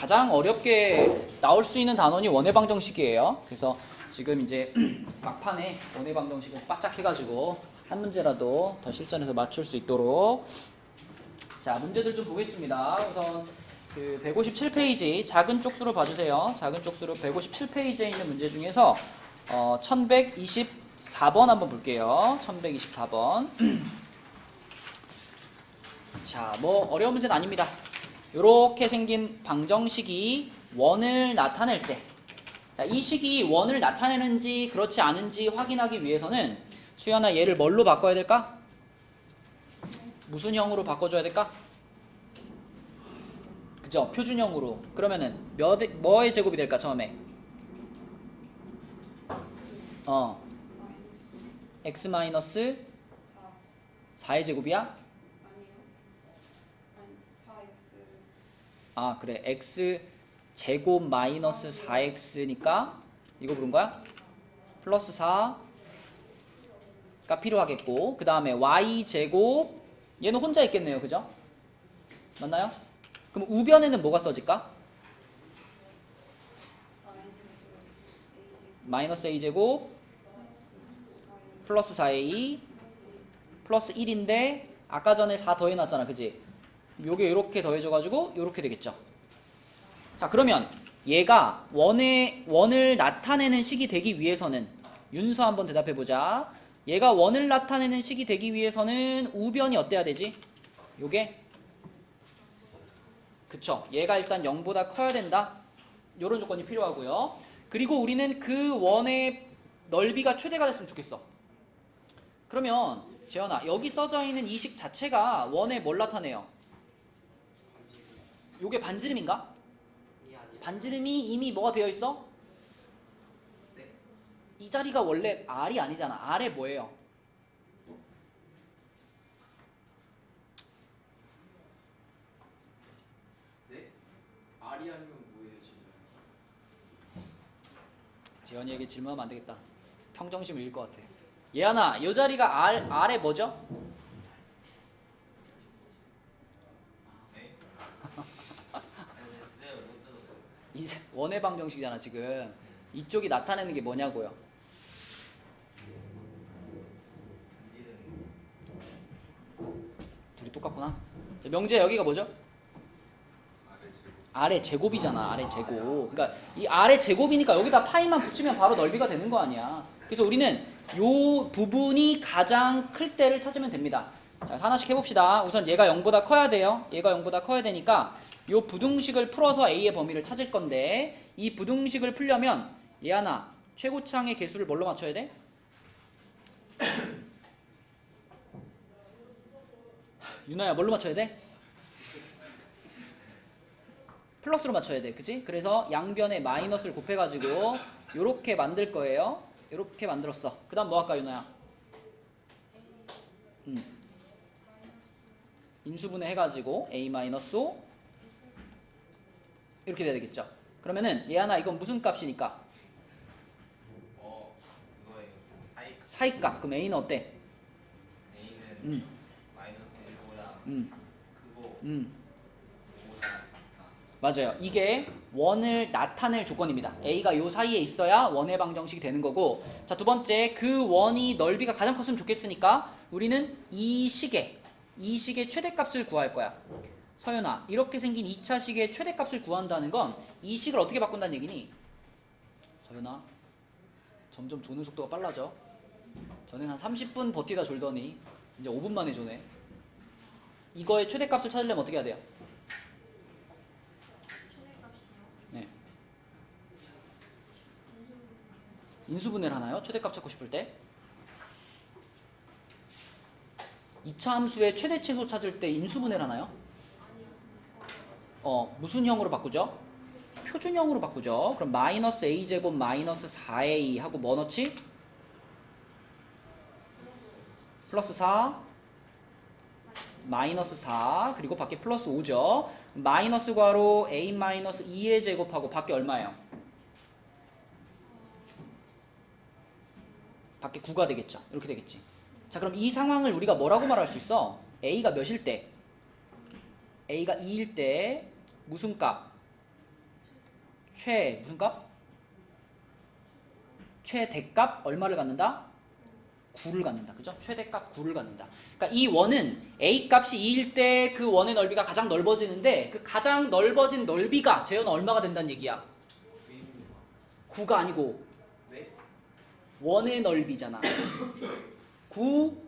가장 어렵게 나올 수 있는 단원이 원의 방정식이에요. 그래서 지금 이제 막판에 원의 방정식을 바짝 해가지고 한 문제라도 더 실전에서 맞출 수 있도록. 자, 문제들 좀 보겠습니다. 우선 그 157페이지 작은 쪽수로 봐주세요. 작은 쪽수로 157페이지에 있는 문제 중에서 1124번 한번 볼게요. 1124번. 자, 뭐 어려운 문제는 아닙니다. 이렇게 생긴 방정식이 원을 나타낼 때, 자, 이 식이 원을 나타내는지 그렇지 않은지 확인하기 위해서는 수연아, 얘를 뭘로 바꿔야 될까? 무슨 형으로 바꿔줘야 될까? 그죠? 표준형으로. 그러면은 뭐의 제곱이 될까? 처음에 x 마이너스 4의 제곱이야? 아, 그래. x 제곱 마이너스 4x니까 이거 부른 거야? 플러스 4가 필요하겠고, 그 다음에 y 제곱, 얘는 혼자 있겠네요. 그죠? 맞나요? 그럼 우변에는 뭐가 써질까? 마이너스 a 제곱 플러스 4a 플러스 1인데 아까 전에 4 더해놨잖아. 그지? 요게 이렇게 더해져가지고 요렇게 되겠죠. 자, 그러면 얘가 원을 나타내는 식이 되기 위해서는, 윤서 한번 대답해보자. 얘가 원을 나타내는 식이 되기 위해서는 우변이 어때야 되지? 요게? 그쵸. 얘가 일단 0보다 커야 된다. 요런 조건이 필요하고요. 그리고 우리는 그 원의 넓이가 최대가 됐으면 좋겠어. 그러면 재현아, 여기 써져 있는 이 식 자체가 원에 뭘 나타내요? 요게 반지름인가? 반지름이 이미 뭐가 되어 있어? 이 자리가 원래 R이 아니잖아. R에 뭐예요? 네? R이 아니면 뭐예요 지금? 재현이에게 질문하면 안 되겠다. 평정심을 잃을 것 같아. 예안아, 이 자리가 R에 뭐죠? 이 원의 방정식이잖아 지금. 이쪽이 나타내는 게 뭐냐고요? 둘이 똑같구나. 자, 명재, 여기가 뭐죠? 아래 제곱이잖아. 아래 제곱. 그러니까 이 아래 제곱이니까 여기다 파이만 붙이면 바로 넓이가 되는 거 아니야. 그래서 우리는 요 부분이 가장 클 때를 찾으면 됩니다. 자, 하나씩 해봅시다. 우선 얘가 0보다 커야 돼요. 얘가 0보다 커야 되니까 요 부등식을 풀어서 A의 범위를 찾을 건데, 이 부등식을 풀려면 얘 하나 최고창의 개수를 뭘로 맞춰야 돼? 윤아야, 뭘로 맞춰야 돼? 플러스로 맞춰야 돼. 그치? 그래서 양변에 마이너스를 곱해가지고 요렇게 만들 거예요. 요렇게 만들었어. 그 다음 뭐 할까, 윤아야? 인수분해 해가지고 A-5 이렇게 돼야 되겠죠. 그러면은 얘 하나 이건 무슨 값이니까? 그거예요. 사이값. 그럼 A는 어때? A는 마이너스 1보다 크고 맞아요. 이게 원을 나타낼 조건입니다. A가 요 사이에 있어야 원의 방정식이 되는 거고, 자, 두 번째, 그 원이 넓이가 가장 컸으면 좋겠으니까 우리는 이 식의 최대값을 구할 거야. 서연아, 이렇게 생긴 2차 식의 최대값을 구한다는 건 이 식을 어떻게 바꾼다는 얘기니? 서연아, 점점 조는 속도가 빨라져. 전엔 한 30분 버티다 졸더니 이제 5분 만에 조네. 이거의 최대값을 찾으려면 어떻게 해야 돼요? 네. 인수분해를 하나요? 최대값 찾고 싶을 때? 2차 함수의 최대 최소 찾을 때 인수분해를 하나요? 무슨 형으로 바꾸죠? 표준형으로 바꾸죠. 그럼 마이너스 a제곱 마이너스 4a 하고 뭐 넣지? 플러스 4 마이너스 4 그리고 밖에 플러스 5죠. 마이너스 괄호 a 마이너스 2의 제곱하고 밖에 얼마예요? 밖에 9가 되겠죠. 이렇게 되겠지. 자, 그럼 이 상황을 우리가 뭐라고 말할 수 있어? a가 몇일 때? a가 2일 때 무슨 값? 무슨 값? 최대값 얼마를 갖는다? 9를 갖는다. 그죠? 최대값 9를 갖는다. 그러니까 이 원은 A 값이 2일 때 그 원의 넓이가 가장 넓어지는데 그 가장 넓어진 넓이가 재현아 얼마가 된다는 얘기야? 9가 아니고 네? 원의 넓이잖아. 9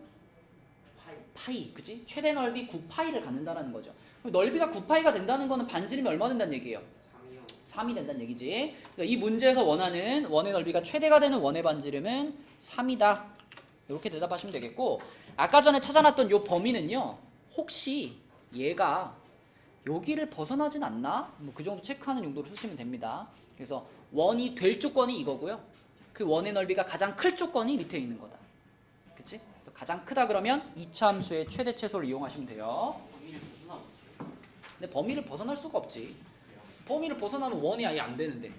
파이. 파이. 그지? 최대 넓이 9파이를 갖는다라는 거죠. 그럼 넓이가 9파이가 된다는 거는 반지름이 얼마 된다는 얘기예요? 3이요. 3이 된다는 얘기지. 그러니까 이 문제에서 원하는 원의 넓이가 최대가 되는 원의 반지름은 3이다. 이렇게 대답하시면 되겠고, 아까 전에 찾아놨던 요 범위는요, 혹시 얘가 여기를 벗어나진 않나? 뭐 그 정도 체크하는 용도로 쓰시면 됩니다. 그래서 원이 될 조건이 이거고요. 그 원의 넓이가 가장 클 조건이 밑에 있는 거다. 그치? 가장 크다 그러면 이차 함수의 최대 최소를 이용하시면 돼요. 범위를 벗어나면 어떡해요? 근데 범위를 벗어날 수가 없지. 범위를 벗어나면 원이 아예 안 되는데.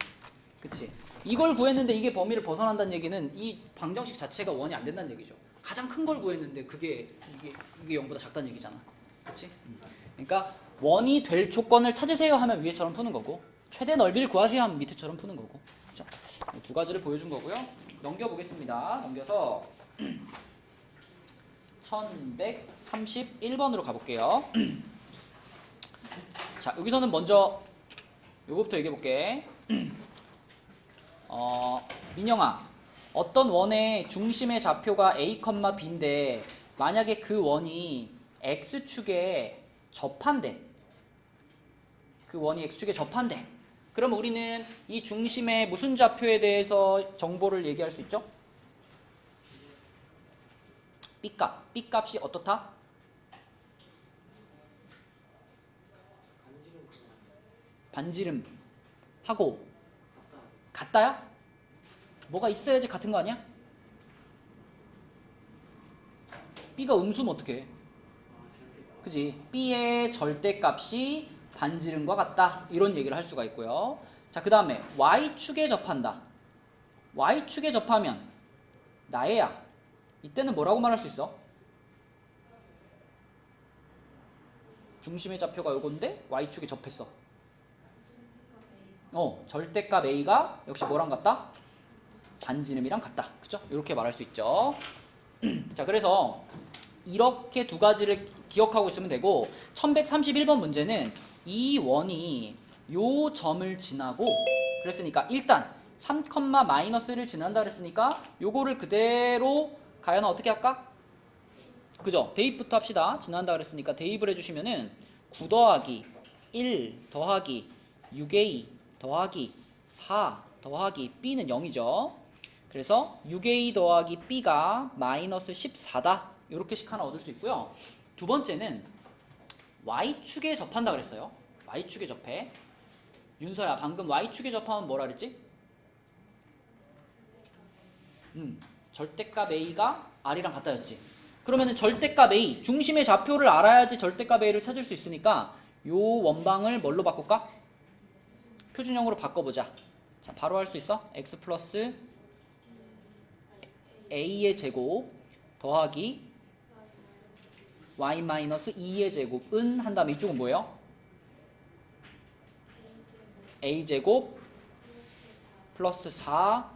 그치? 이걸 구했는데 이게 범위를 벗어난다는 얘기는 이 방정식 자체가 원이 안 된다는 얘기죠. 가장 큰 걸 구했는데 이게 0보다 작다는 얘기잖아. 그치? 그러니까 원이 될 조건을 찾으세요 하면 위에처럼 푸는 거고, 최대 넓이를 구하세요 하면 밑에처럼 푸는 거고. 그렇죠? 두 가지를 보여준 거고요. 넘겨보겠습니다. 넘겨서 1131번으로 가볼게요. 자, 여기서는 먼저 요거부터 얘기해볼게. 민영아, 어떤 원의 중심의 좌표가 A, B인데 만약에 그 원이 X축에 접한대. 그 원이 X축에 접한대. 그럼 우리는 이 중심의 무슨 좌표에 대해서 정보를 얘기할 수 있죠? B값. B값이 어떻다? 반지름 하고 같다야? 뭐가 있어야지 같은 거 아니야? B가 음수면 어떡해? 그지? B의 절대값이 반지름과 같다. 이런 얘기를 할 수가 있고요. 자, 그 다음에 Y축에 접한다. Y축에 접하면 나애야. 이때는 뭐라고 말할 수 있어? 중심의 좌표가 요건데 Y축에 접했어. 절대값 A가 역시 뭐랑 같다? 반지름이랑 같다. 그죠? 이렇게 말할 수 있죠. 자, 그래서 이렇게 두 가지를 기억하고 있으면 되고, 1131번 문제는 이 원이 요 점을 지나고, 그랬으니까 일단 3, 마이너스를 지난다 그랬으니까 요거를 그대로 가연아 어떻게 할까? 그죠? 대입부터 합시다. 지난다 그랬으니까 대입을 해주시면은 9 더하기 1 더하기 6a 더하기 4 더하기 b는 0이죠. 그래서 6a 더하기 b가 마이너스 14다. 이렇게 식 하나 얻을 수 있고요. 두 번째는 y축에 접한다 그랬어요. y축에 접해. 윤서야, 방금 y축에 접하면 뭐라 그랬지? 절대값 a가 r이랑 같다였지. 그러면은 절대값 a, 중심의 좌표를 알아야지 절대값 a를 찾을 수 있으니까 요 원방을 뭘로 바꿀까? 표준형으로 바꿔보자. 자, 바로 할 수 있어? x 플러스 a의 제곱 더하기 y 마이너스 2의 제곱은 한 다음에 이쪽은 뭐예요? a 제곱 플러스 4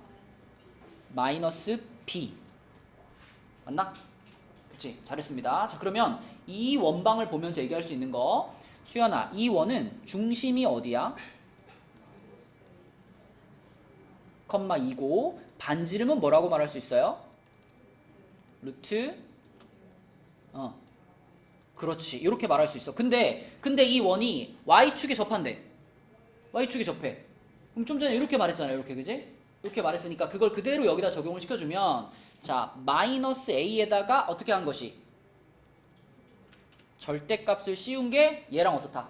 마이너스 b 맞나? 그치? 잘했습니다. 자, 그러면 이 원방을 보면서 얘기할 수 있는 거, 수연아, 이 원은 중심이 어디야? 컴마 2고 반지름은 뭐라고 말할 수 있어요? 루트 그렇지, 이렇게 말할 수 있어. 근데 이 원이 y축에 접한대. y축에 접해. 그럼 좀 전에 이렇게 말했잖아요. 이렇게, 그지? 이렇게 말했으니까 그걸 그대로 여기다 적용을 시켜주면, 자, 마이너스 a에다가 어떻게 한 것이? 절대값을 씌운 게 얘랑 어떻다?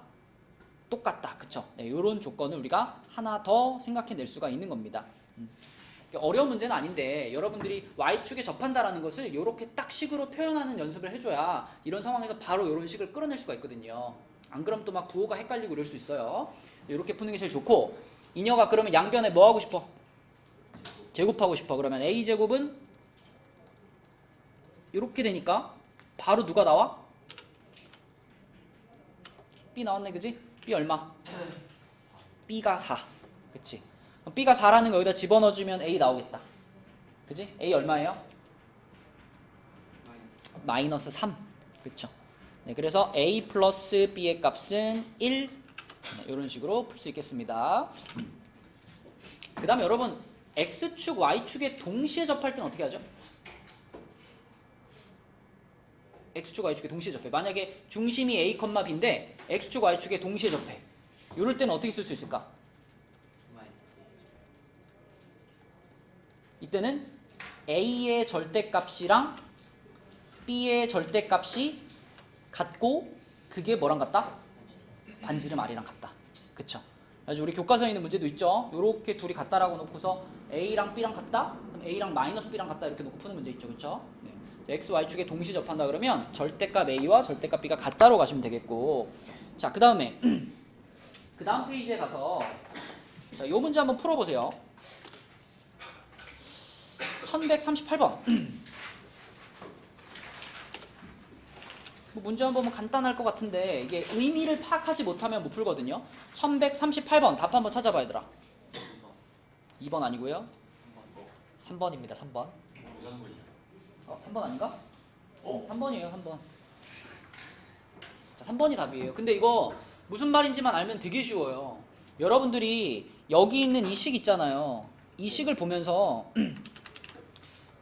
똑같다. 그쵸? 네, 이런 조건을 우리가 하나 더 생각해낼 수가 있는 겁니다. 어려운 문제는 아닌데 여러분들이 y축에 접한다라는 것을 이렇게 딱 식으로 표현하는 연습을 해줘야 이런 상황에서 바로 이런 식을 끌어낼 수가 있거든요. 안 그러면 또 막 부호가 헷갈리고 이럴 수 있어요. 이렇게 푸는 게 제일 좋고, 이녀가 그러면 양변에 뭐 하고 싶어? 제곱하고 싶어. 그러면 a제곱은 이렇게 되니까 바로 누가 나와? b 나왔네, 그지? b 얼마? b가 4. 그치? 그럼 B가 4라는 거 여기다 집어넣어주면 A 나오겠다. 그치? A 얼마예요? 마이너스 3. 그쵸? 네, 그래서 A 플러스 B의 값은 1. 네, 이런 식으로 풀 수 있겠습니다. 그 다음에 여러분 X축, Y축에 동시에 접할 때는 어떻게 하죠? X축, Y축에 동시에 접해. 만약에 중심이 A, B인데 X축, Y축에 동시에 접해. 이럴 때는 어떻게 쓸 수 있을까? 이때는 A의 절대값이랑 B의 절대값이 같고 그게 뭐랑 같다? 반지름 R이랑 같다. 그쵸? 그래서 우리 교과서에 있는 문제도 있죠. 요렇게 둘이 같다라고 놓고서 A랑 B랑 같다? 그럼 A랑 마이너스 B랑 같다 이렇게 놓고 푸는 문제 있죠. 그쵸? 네. X, Y축에 동시에 접한다 그러면 절대값 A와 절대값 B가 같다로 가시면 되겠고, 자, 그 다음에 그 다음 페이지에 가서 자, 요 문제 한번 풀어보세요. 1138번. 문제 한번 보면 간단할 것 같은데 이게 의미를 파악하지 못하면 못 풀거든요. 1138번 답 한번 찾아봐 얘들아. 2번 아니고요. 3번입니다. 3번. 3번 아닌가? 3번이에요. 3번. 자, 3번이 답이에요. 근데 이거 무슨 말인지만 알면 되게 쉬워요. 여러분들이 여기 있는 이 식 있잖아요. 이 식을 보면서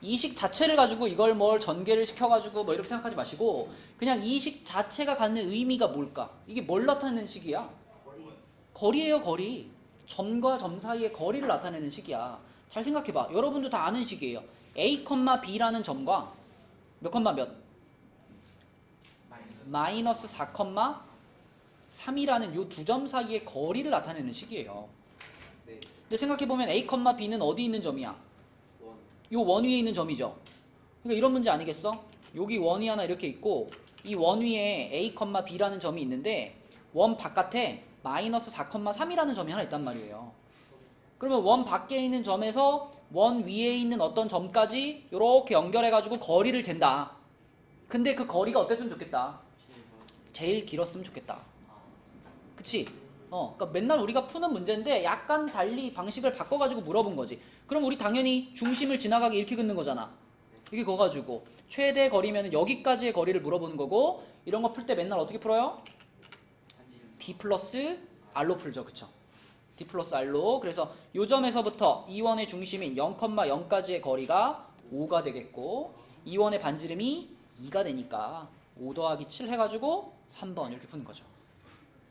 이 식 자체를 가지고 이걸 뭘 전개를 시켜가지고 뭐 이렇게 생각하지 마시고 그냥 이 식 자체가 갖는 의미가 뭘까? 이게 뭘 나타내는 식이야? 거리예요, 거리. 점과 점 사이의 거리를 나타내는 식이야. 잘 생각해봐. 여러분도 다 아는 식이에요. A, B라는 점과 몇 컴마 몇? 마이너스 4, 3이라는 요 두 점 사이의 거리를 나타내는 식이에요. 네. 근데 생각해보면 A, B는 어디 있는 점이야? 요 원 위에 있는 점이죠. 그러니까 이런 문제 아니겠어? 여기 원이 하나 이렇게 있고 이 원 위에 A, B라는 점이 있는데 원 바깥에 마이너스 4, 3이라는 점이 하나 있단 말이에요. 그러면 원 밖에 있는 점에서 원 위에 있는 어떤 점까지 이렇게 연결해가지고 거리를 잰다. 근데 그 거리가 어땠으면 좋겠다? 제일 길었으면 좋겠다. 그치? 그러니까 맨날 우리가 푸는 문제인데 약간 달리 방식을 바꿔가지고 물어본 거지. 그럼 우리 당연히 중심을 지나가게 이렇게 긋는 거잖아. 이게 그거 가지고 최대 거리면 여기까지의 거리를 물어보는 거고 이런 거 풀 때 맨날 어떻게 풀어요? D 플러스 R로 풀죠. 그쵸? D 플러스 R로. 그래서 요 점에서부터 이 원의 중심인 0,0까지의 거리가 5가 되겠고 이 원의 반지름이 2가 되니까 5 더하기 7 해가지고 3번 이렇게 푸는 거죠.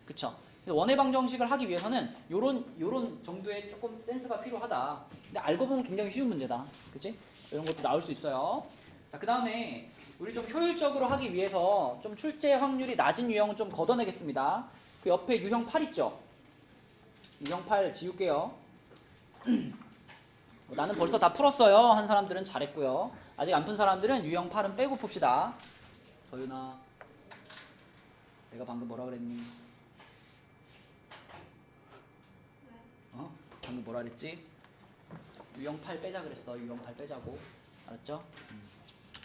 그쵸? 원의 방정식을 하기 위해서는 요런 정도의 조금 센스가 필요하다. 근데 알고 보면 굉장히 쉬운 문제다. 그치? 이런 것도 나올 수 있어요. 자, 그 다음에 우리 좀 효율적으로 하기 위해서 좀 출제 확률이 낮은 유형은 좀 걷어내겠습니다. 그 옆에 유형 8 있죠? 유형 8 지울게요. 나는 벌써 다 풀었어요. 한 사람들은 잘했고요. 아직 안 푼 사람들은 유형 8은 빼고 풉시다. 서윤아, 내가 방금 뭐라 그랬니? 방금 뭐라 그랬지? 유형 8 빼자 그랬어. 유형 8 빼자고. 알았죠?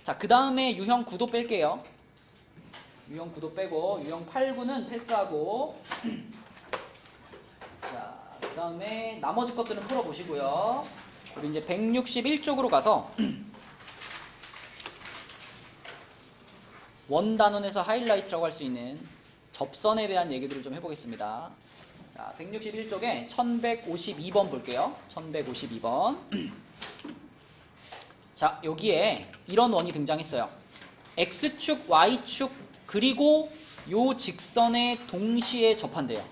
자, 그 다음에 유형 9도 뺄게요. 유형 9도 빼고 유형 8, 9는 패스하고 자, 그 다음에 나머지 것들은 풀어보시고요. 우리 이제 161쪽으로 가서 원단원에서 하이라이트라고 할 수 있는 접선에 대한 얘기들을 좀 해보겠습니다. 자, 161쪽에 1152번 볼게요. 1152번. 자, 여기에 이런 원이 등장했어요. X축, Y축, 그리고 요 직선에 동시에 접한대요.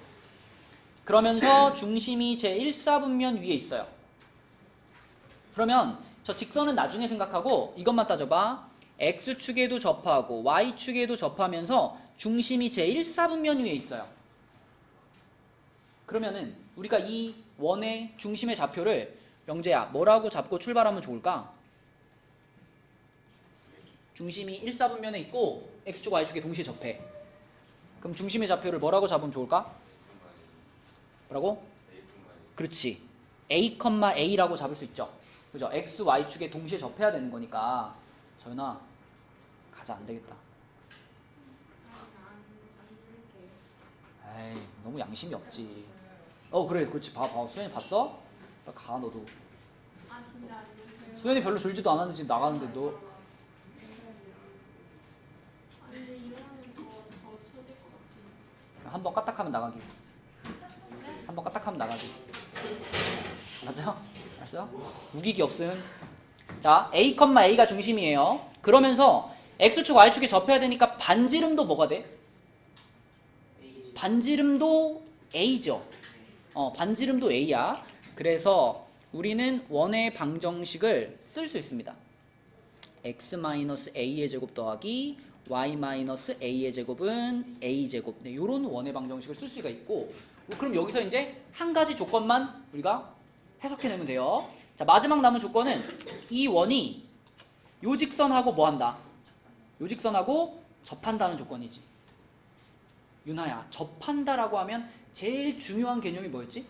그러면서 중심이 제 1사분면 위에 있어요. 그러면 저 직선은 나중에 생각하고 이것만 따져봐. X축에도 접하고 Y축에도 접하면서 중심이 제 1사분면 위에 있어요. 그러면은 우리가 이 원의 중심의 좌표를 영재야 뭐라고 잡고 출발하면 좋을까? 중심이 1사분면에 있고 X축, Y축에 동시에 접해. 그럼 중심의 좌표를 뭐라고 잡으면 좋을까? 뭐라고? 그렇지. A, A라고 잡을 수 있죠. 그죠? X, Y축에 동시에 접해야 되는 거니까. 서윤아, 가자. 안 되겠다. 에이, 너무 양심이 없지. 그래, 그렇지. 봐. 수현이 봤어? 빨리 가 너도. 아 진짜 안녕하세요. 수현이 별로 졸지도 않았는데 지금 나가는데 너. 아 근데 이러면 더 처질 것 같아요. 한번 까딱하면 나가기. 한번 까딱하면 나가기. 맞죠? 알았어? 우기기 없음. 자, A, A가 중심이에요. 그러면서 X축, Y축에 접해야 되니까 반지름도 뭐가 돼? 반지름도 A죠. 반지름도 A야. 그래서 우리는 원의 방정식을 쓸 수 있습니다. x-a의 제곱 더하기 y-a의 제곱은 a제곱. 네, 요런 원의 방정식을 쓸 수가 있고, 그럼 여기서 이제 한 가지 조건만 우리가 해석해내면 돼요. 자, 마지막 남은 조건은 이 원이 요 직선하고 뭐 한다? 요 직선하고 접한다는 조건이지. 윤하야, 접한다라고 하면 제일 중요한 개념이 뭐였지?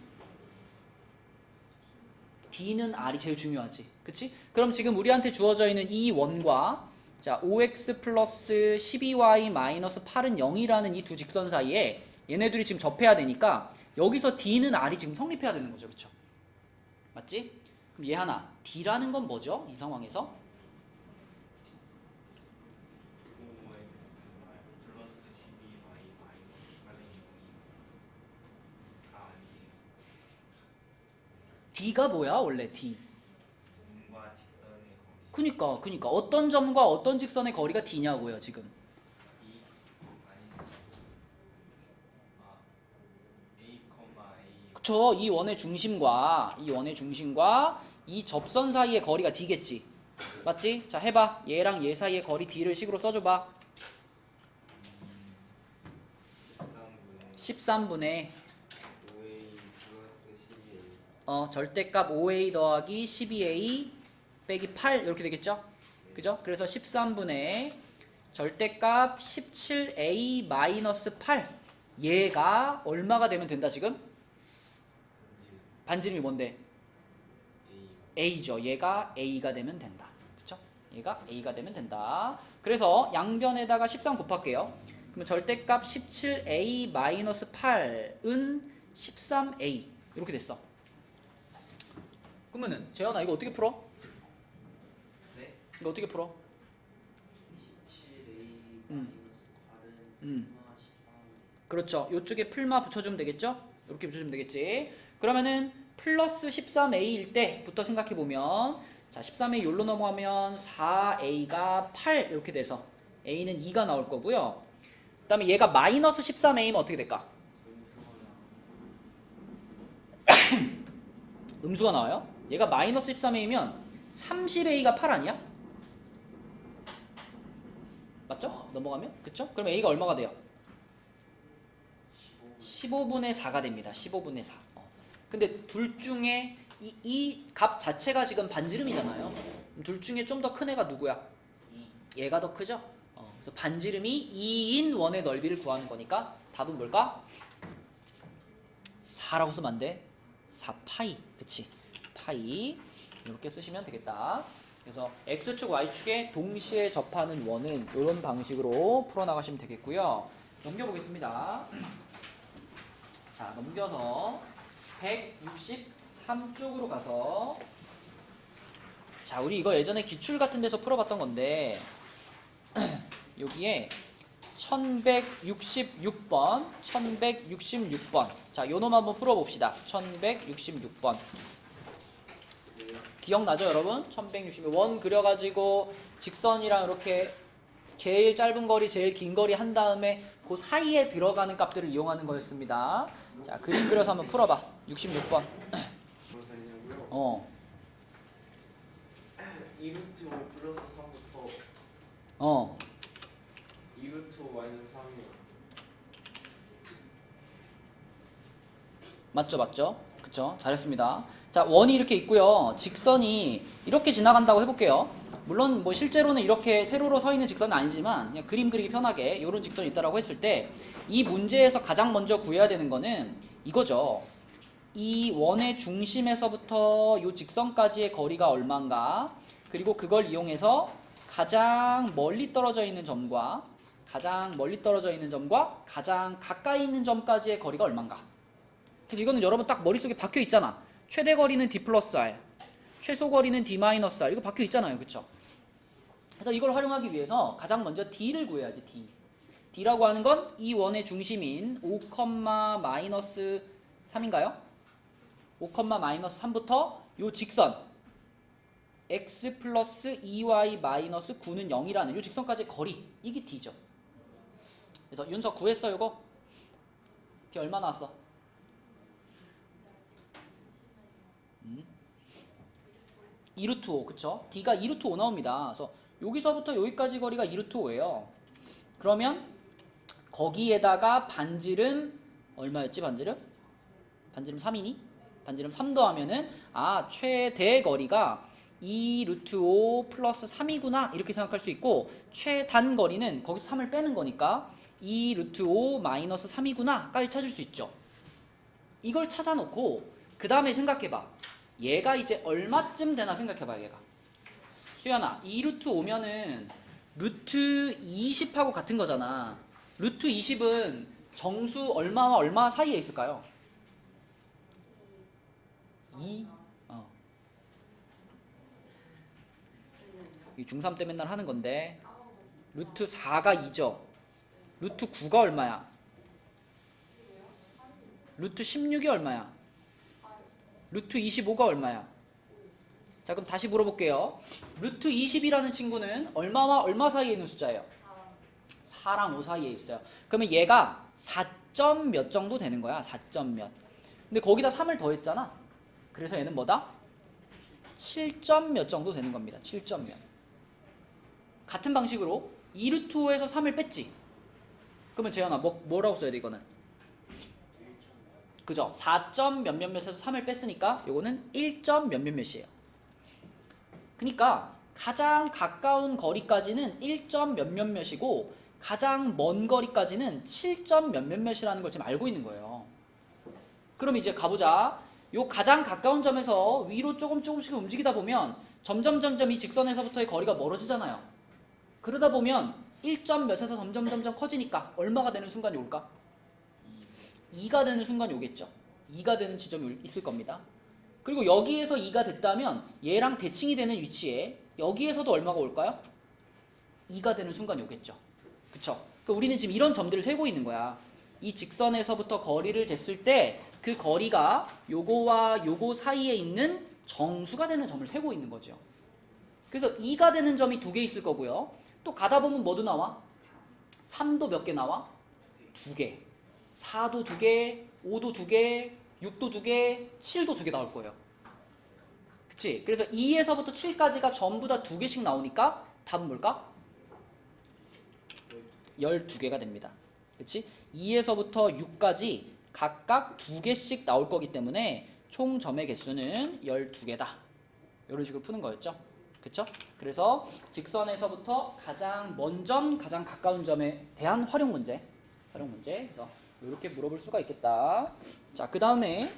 D는 R이 제일 중요하지. 그치? 그럼 지금 우리한테 주어져 있는 이 원과 자 5x 플러스 12y 마이너스 8은 0이라는 이 두 직선 사이에 얘네들이 지금 접해야 되니까 여기서 D는 R이 지금 성립해야 되는 거죠. 그쵸? 맞지? 그럼 얘 하나, D라는 건 뭐죠? 이 상황에서? D가 뭐야 원래 D? 점과 직선의 거리 그니까 어떤 점과 어떤 직선의 거리가 D냐고요 지금. A, A, 그쵸? 이 원의 중심과 이 접선 사이의 거리가 D겠지. 맞지? 자 해봐. 얘랑 얘 사이의 거리 D를 식으로 써줘봐. 13분의 5A 플러스 12A 절대값 5A 더하기 12A 빼기 8 이렇게 되겠죠? 그죠? 그래서 13분의 절대값 17A 마이너스 8 얘가 얼마가 되면 된다 지금? 반지름이 뭔데? A죠. 얘가 A가 되면 된다. 그쵸? 얘가 A가 되면 된다. 그래서 양변에다가 13 곱할게요. 그러면 절대값 17A 마이너스 8은 13A 이렇게 됐어. 그러면은 재현아 이거 어떻게 풀어? 네? 이거 어떻게 풀어? 17A 음. 마이너스 8은 음. 13. 그렇죠. 이쪽에 풀마 붙여주면 되겠죠? 이렇게 붙여주면 되겠지. 그러면은 플러스 13A일 때부터 생각해보면 자 13A 여기로 넘어가면 4A가 8 이렇게 돼서 A는 2가 나올 거고요. 그 다음에 얘가 마이너스 13A면 어떻게 될까? 음수가 나와요? 얘가 마이너스 13A면 30A가 8 아니야? 맞죠? 넘어가면? 그쵸? 그럼 A가 얼마가 돼요? 15분의 4가 됩니다. 15분의 4. 근데 둘 중에 이 값 자체가 지금 반지름이잖아요. 둘 중에 좀 더 큰 애가 누구야? 얘가 더 크죠? 그래서 반지름이 2인 원의 넓이를 구하는 거니까 답은 뭘까? 4라고 쓰면 안 돼. 4파이. 그치? 파이. 이렇게 쓰시면 되겠다. 그래서 X축, Y축에 동시에 접하는 원은 이런 방식으로 풀어나가시면 되겠고요. 넘겨보겠습니다. 자, 넘겨서 163쪽으로 가서 자, 우리 이거 예전에 기출 같은 데서 풀어봤던 건데 여기에 1166번 자, 요놈 한번 풀어봅시다. 1166번 기억나죠 여러분? 1166 원 그려가지고 직선이랑 이렇게 제일 짧은 거리 제일 긴 거리 한 다음에 그 사이에 들어가는 값들을 이용하는 거였습니다. 자, 그림 그려서 한번 풀어봐. 66번. 무엇이냐고요? 2루트 5 플러스 3부터 2루트 5 마이너스 3이요. 맞죠? 그쵸? 잘했습니다. 자, 원이 이렇게 있고요. 직선이 이렇게 지나간다고 해볼게요. 물론 뭐 실제로는 이렇게 세로로 서 있는 직선은 아니지만 그냥 그림 그리기 편하게 이런 직선이 있다라고 했을 때 이 문제에서 가장 먼저 구해야 되는 거는 이거죠. 이 원의 중심에서부터 이 직선까지의 거리가 얼마인가, 그리고 그걸 이용해서 가장 멀리 떨어져 있는 점과 가장 가까이 있는 점까지의 거리가 얼마인가. 그래서 이거는 여러분 딱 머릿속에 박혀 있잖아. 최대 거리는 d 플러스 r, 최소 거리는 d 마이너스 r. 이거 박혀 있잖아요. 그쵸? 그래서 이걸 활용하기 위해서 가장 먼저 d를 구해야지. d라고 하는 건 이 원의 중심인 5, 마이너스 3인가요? 5, 마이너스 3부터 요 직선 x 플러스 2y 마이너스 9는 0이라는 요 직선까지의 거리. 이게 d죠. 그래서 윤석 구했어 요거? d 얼마 나왔어? 2루트 5, 그쵸? d가 2루트 5 나옵니다. 그래서 여기서부터 여기까지 거리가 2루트 5예요. 그러면 거기에다가 반지름 얼마였지? 반지름 3이니? 반지름 3 더하면은 최대 거리가 2루트 5 플러스 3이구나 이렇게 생각할 수 있고, 최단 거리는 거기서 3을 빼는 거니까 2루트 5 마이너스 3이구나 까지 찾을 수 있죠. 이걸 찾아놓고 그 다음에 생각해봐. 얘가 이제 얼마쯤 되나 생각해봐. 얘가 수연아 2루트 5면은 루트 20하고 같은 거잖아. 루트 20은 정수 얼마와 얼마 사이에 있을까요? 2? 이 중3 때 맨날 하는 건데 루트 4가 2죠. 루트 9가 얼마야? 루트 16이 얼마야? 루트 25가 얼마야? 자, 그럼 다시 물어볼게요. 루트 20이라는 친구는 얼마와 얼마 사이에 있는 숫자예요? 4랑 5 사이에 있어요. 그러면 얘가 4점 몇 정도 되는 거야. 4점 몇. 근데 거기다 3을 더했잖아. 그래서 얘는 뭐다? 7점 몇 정도 되는 겁니다. 7점 몇. 같은 방식으로 2루트 5에서 3을 뺐지. 그러면 재현아 뭐라고 써야 돼 이거는? 그죠? 4점 몇몇몇에서 3을 뺐으니까 요거는 1점 몇몇몇이에요. 그러니까 가장 가까운 거리까지는 1점 몇몇몇이고 가장 먼 거리까지는 7점 몇몇몇이라는 걸 지금 알고 있는 거예요. 그럼 이제 가보자. 요 가장 가까운 점에서 위로 조금씩 움직이다 보면 점점 이 직선에서부터의 거리가 멀어지잖아요. 그러다 보면 1점 몇에서 점점 커지니까 얼마가 되는 순간이 올까? 2가 되는 순간이 오겠죠. 2가 되는 지점이 있을 겁니다. 그리고 여기에서 2가 됐다면 얘랑 대칭이 되는 위치에 여기에서도 얼마가 올까요? 2가 되는 순간이 오겠죠. 그쵸? 그러니까 우리는 지금 이런 점들을 세고 있는 거야. 이 직선에서부터 거리를 쟀을 때 그 거리가 요거와 요거 사이에 있는 정수가 되는 점을 세고 있는 거죠. 그래서 2가 되는 점이 2개 있을 거고요. 또 가다 보면 뭐도 나와? 3도 몇 개 나와? 2개. 4도 2개, 5도 2개, 6도 2개, 7도 2개 나올 거예요. 그치? 그래서 2에서부터 7까지가 전부 다 2개씩 나오니까 답은 뭘까? 12개가 됩니다. 그치? 2에서부터 6까지 각각 2개씩 나올 거기 때문에 총 점의 개수는 12개다. 이런 식으로 푸는 거였죠. 그쵸? 그래서 직선에서부터 가장 먼 점, 가장 가까운 점에 대한 활용 문제. 그래서 이렇게 물어볼 수가 있겠다. 자, 그 다음에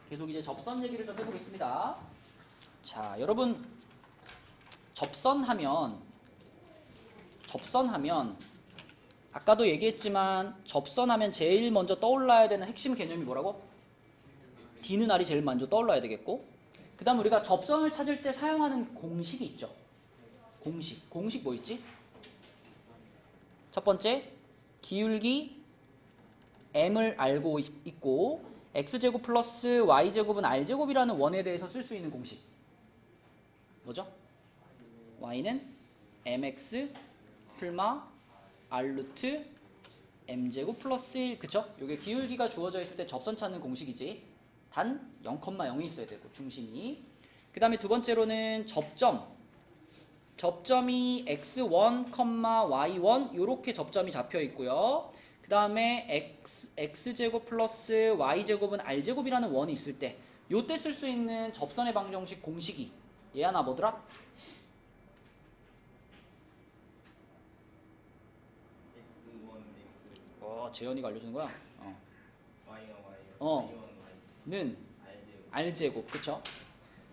계속 이제 접선 얘기를 좀 해보겠습니다. 자, 여러분 접선하면 아까도 얘기했지만 접선하면 제일 먼저 떠올라야 되는 핵심 개념이 뭐라고? D는 R이 제일 먼저 떠올라야 되겠고, 그 다음 우리가 접선을 찾을 때 사용하는 공식이 있죠. 공식 뭐 있지? 첫 번째, 기울기 m을 알고 있고 x제곱 플러스 y제곱은 r제곱이라는 원에 대해서 쓸 수 있는 공식 뭐죠? y는 mx 풀마 r루트 m제곱 플러스 1. 그쵸? 이게 기울기가 주어져 있을 때 접선 찾는 공식이지. 단 0,0이 있어야 되고 중심이. 그 다음에 두 번째로는 접점이 x1, y1 요렇게 접점이 잡혀 있고요. 그 다음에 x제곱 플러스 y제곱은 r제곱이라는 원이 있을 때 요때 쓸 수 있는 접선의 방정식 공식이 얘 하나 뭐더라? 재현이가 알려주는 거야? 는 r제곱. 그쵸?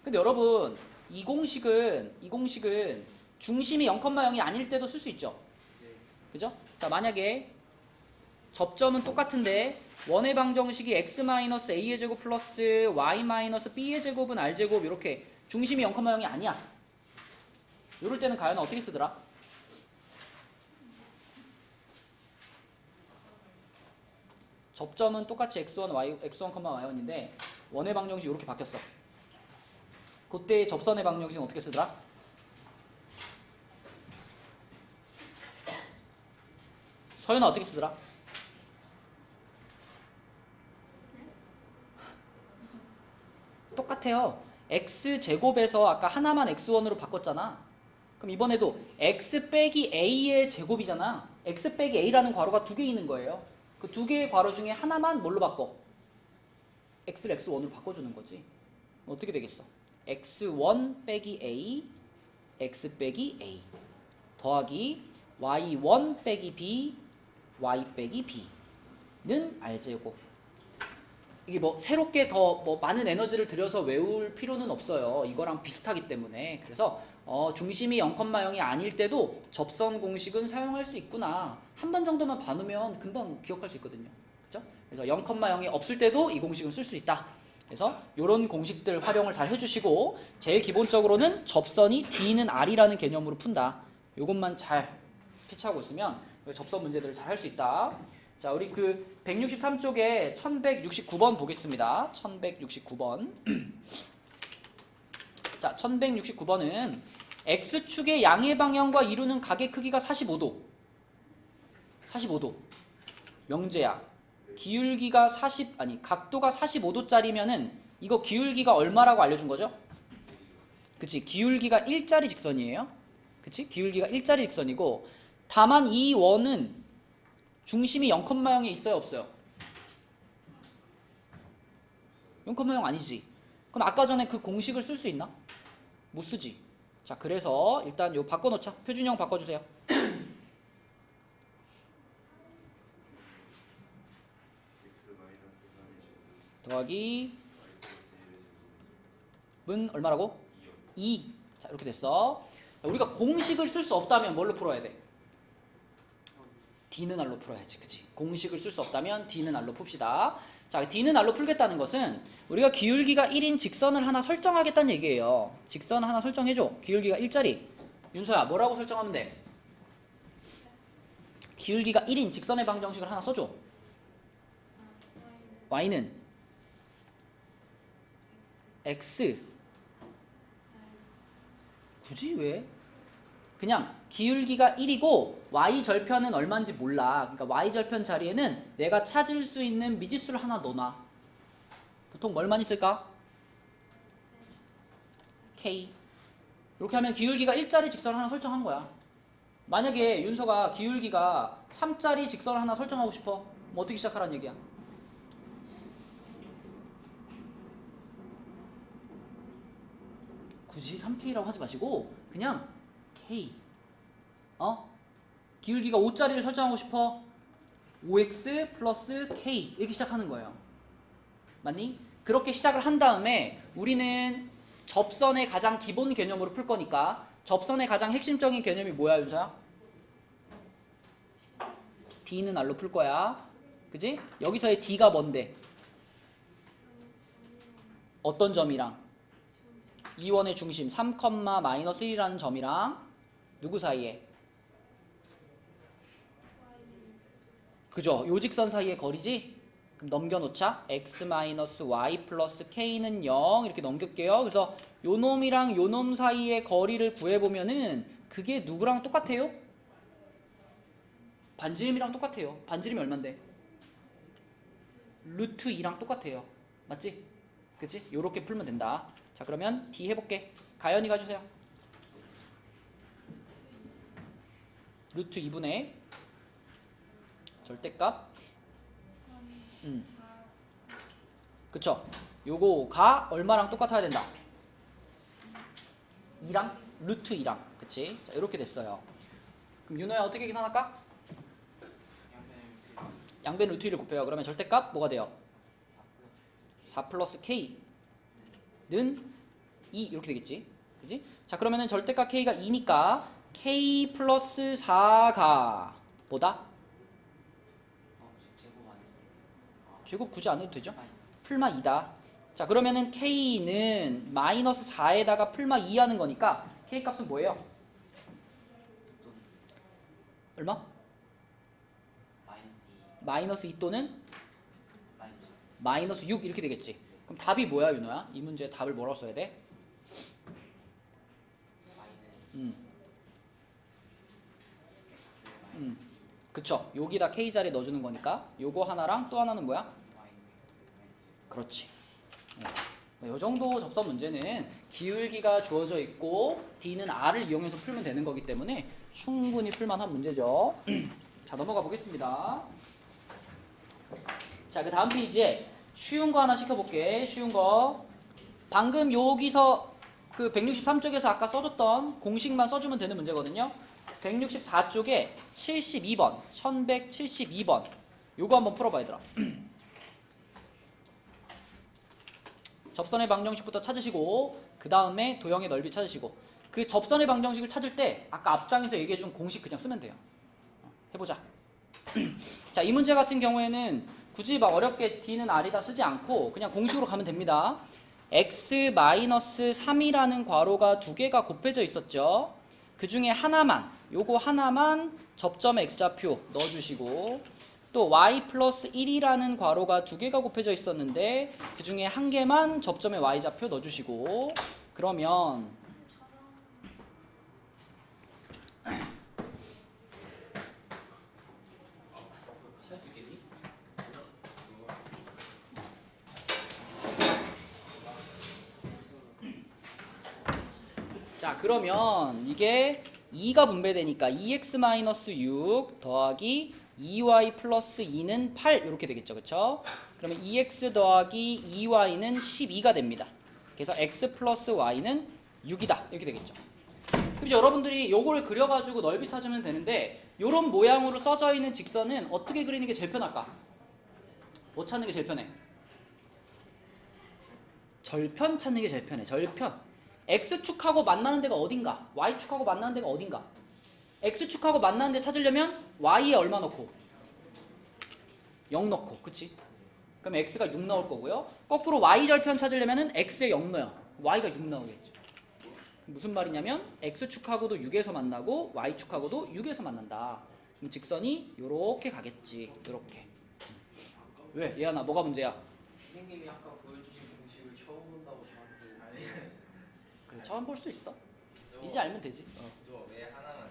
근데 여러분 이 공식은 중심이 0,0이 아닐 때도 쓸 수 있죠. 그죠? 자, 만약에 접점은 똑같은데 원의 방정식이 x-a의 제곱 플러스 y-b의 제곱은 r제곱 이렇게 중심이 0,0이 아니야. 이럴 때는 가연아 어떻게 쓰더라? 접점은 똑같이 x1, y1,인데 원의 방정식이 이렇게 바뀌었어. 그때 접선의 방정식은 어떻게 쓰더라? 서연아 어떻게 쓰더라? 똑같아요. x제곱에서 아까 하나만 x1으로 바꿨잖아. 그럼 이번에도 x 빼기 a의 제곱이잖아. x 빼기 a라는 괄호가 두 개 있는 거예요. 그 두 개의 괄호 중에 하나만 뭘로 바꿔? x를 x1으로 바꿔주는 거지. 어떻게 되겠어? x1 빼기 a, x 빼기 a 더하기 y1 빼기 b, y 빼기 b는 r제곱. 이게 뭐 새롭게 더 뭐 많은 에너지를 들여서 외울 필요는 없어요. 이거랑 비슷하기 때문에. 그래서 중심이 0,0이 아닐 때도 접선 공식은 사용할 수 있구나. 한 번 정도만 봐놓으면 금방 기억할 수 있거든요. 그렇죠? 그래서 0,0이 없을 때도 이 공식을 쓸 수 있다. 그래서 이런 공식들 활용을 잘 해주시고 제일 기본적으로는 접선이 D는 R이라는 개념으로 푼다. 이것만 잘 캐치하고 있으면 접선 문제들을 잘 할 수 있다. 자, 우리 그 163쪽에 1169번 보겠습니다. 1169번. 자, 1169번은 X축의 양의 방향과 이루는 각의 크기가 45도. 45도. 명제야. 기울기가 각도가 45도짜리면은 이거 기울기가 얼마라고 알려준 거죠? 그치? 기울기가 일자리 직선이에요. 그치? 기울기가 일자리 직선이고 다만 이 원은 중심이 0,0에 있어요, 없어요? 0,0 아니지. 그럼 아까 전에 그 공식을 쓸 수 있나? 못 쓰지. 자, 그래서 일단 이거 바꿔놓자. 표준이 형 바꿔주세요. 더하기 은 얼마라고? 2. 자, 이렇게 됐어. 우리가 공식을 쓸 수 없다면 뭘로 풀어야 돼? D는 R로 풀어야지. 그치? 공식을 쓸 수 없다면 D는 R로 풉시다. 자, D는 R로 풀겠다는 것은 우리가 기울기가 1인 직선을 하나 설정하겠다는 얘기예요. 직선 하나 설정해줘. 기울기가 일자리. 윤서야, 뭐라고 설정하면 돼? 기울기가 1인 직선의 방정식을 하나 써줘. Y는 X. 굳이 왜? 그냥 기울기가 1이고 y절편은 얼마인지 몰라. 그러니까 y절편 자리에는 내가 찾을 수 있는 미지수를 하나 넣어놔. 보통 뭘 많이 쓸까? K. 이렇게 하면 기울기가 1짜리 직선을 하나 설정한 거야. 만약에 윤서가 기울기가 3짜리 직선을 하나 설정하고 싶어. 뭐 어떻게 시작하라는 얘기야? 굳이 3K라고 하지 마시고 그냥 K. 기울기가 5짜리를 설정하고 싶어. 5x 플러스 K 이렇게 시작하는 거예요. 맞니? 그렇게 시작을 한 다음에 우리는 접선의 가장 기본 개념으로 풀 거니까 접선의 가장 핵심적인 개념이 뭐야, 윤서야? D는 R로 풀 거야. 그지? 여기서의 D가 뭔데? 어떤 점이랑? 이원의 중심 3,-1이라는 점이랑 누구 사이에? 그죠? 요 직선 사이의 거리지? 그럼 넘겨놓자. x-y 플러스 k는 0 이렇게 넘길게요. 그래서 요 놈이랑 요 놈 사이의 거리를 구해보면은 그게 누구랑 똑같아요? 반지름이랑 똑같아요. 반지름이 얼만데? 루트 2랑 똑같아요. 맞지? 그치? 요렇게 풀면 된다. 자, 그러면 D 해볼게. 가연이가 주세요. 루트 2분의 절대값. 그쵸? 요거가 얼마랑 똑같아야 된다? 2랑? 루트 2랑. 그치? 자, 이렇게 됐어요. 그럼 윤호야 어떻게 계산할까? 양변 루트 2를 곱해요. 그러면 절대값 뭐가 돼요? 4 플러스 K는 2 이렇게 되겠지. 그치? 자, 그러면은 절대값 K가 2니까 K 플러스 4가 뭐다? 제곱 굳이 안 해도 되죠? 풀마 2다. 자 그러면은 K는 마이너스 4에다가 풀마 2 하는 거니까 K 값은 뭐예요? 얼마? 마이너스 2 또는 마이너스 6 이렇게 되겠지. 그럼 답이 뭐야 윤호야? 이 문제 답을 뭐라고 써야 돼? 그쵸. 여기다 K 자리에 넣어주는 거니까 요거 하나랑 또 하나는 뭐야? 그렇지. 이 정도 접선 문제는 기울기가 주어져 있고 D는 R을 이용해서 풀면 되는 거기 때문에 충분히 풀만한 문제죠. 자 넘어가 보겠습니다. 자 그 다음 페이지에 쉬운 거 하나 시켜볼게. 쉬운 거. 방금 여기서 그 163쪽에서 아까 써줬던 공식만 써주면 되는 문제거든요. 164쪽에 72번, 1172번. 요거 한번 풀어봐 얘들아. 접선의 방정식부터 찾으시고 그 다음에 도형의 넓이 찾으시고 그 접선의 방정식을 찾을 때 아까 앞장에서 얘기해준 공식 그냥 쓰면 돼요. 해보자. 자, 이 문제 같은 경우에는 굳이 막 어렵게 D는 R이다 쓰지 않고 그냥 공식으로 가면 됩니다. x-3이라는 괄호가 두 개가 곱해져 있었죠. 그 중에 하나만, 요거 하나만 접점의 x좌표 넣어주시고 또 y 플러스 1이라는 괄호가 두 개가 곱해져 있었는데 그 중에 한 개만 접점의 y좌표 넣어주시고 그러면 자 그러면 이게 2가 분배되니까 2x-6 더하기 2y 플러스 2는 8 이렇게 되겠죠. 그쵸? 그러면 2x 더하기 2y는 12가 됩니다. 그래서 x 플러스 y는 6이다 이렇게 되겠죠. 그럼 여러분들이 요걸 그려가지고 넓이 찾으면 되는데 요런 모양으로 써져 있는 직선은 어떻게 그리는 게 제일 편할까? 뭐 찾는 게 제일 편해? 절편 찾는 게 제일 편해. 절편. X축하고 만나는 데가 어딘가? Y축하고 만나는 데가 어딘가? X축하고 만나는 데 찾으려면 Y에 얼마 넣고? 0 넣고, 그치? 그럼 X가 6 나올 거고요. 거꾸로 Y절편 찾으려면 X에 0 넣어요. Y가 6 나오겠죠. 무슨 말이냐면 X축하고도 6에서 만나고 Y축하고도 6에서 만난다. 그럼 직선이 요렇게 가겠지. 요렇게. 왜? 예안아 뭐가 문제야? 선생님이 아까 보여주신 공식을 처음 본다고 저한테 그래, 처음 볼 수 있어. 이제 알면 되지. 저왜 하나만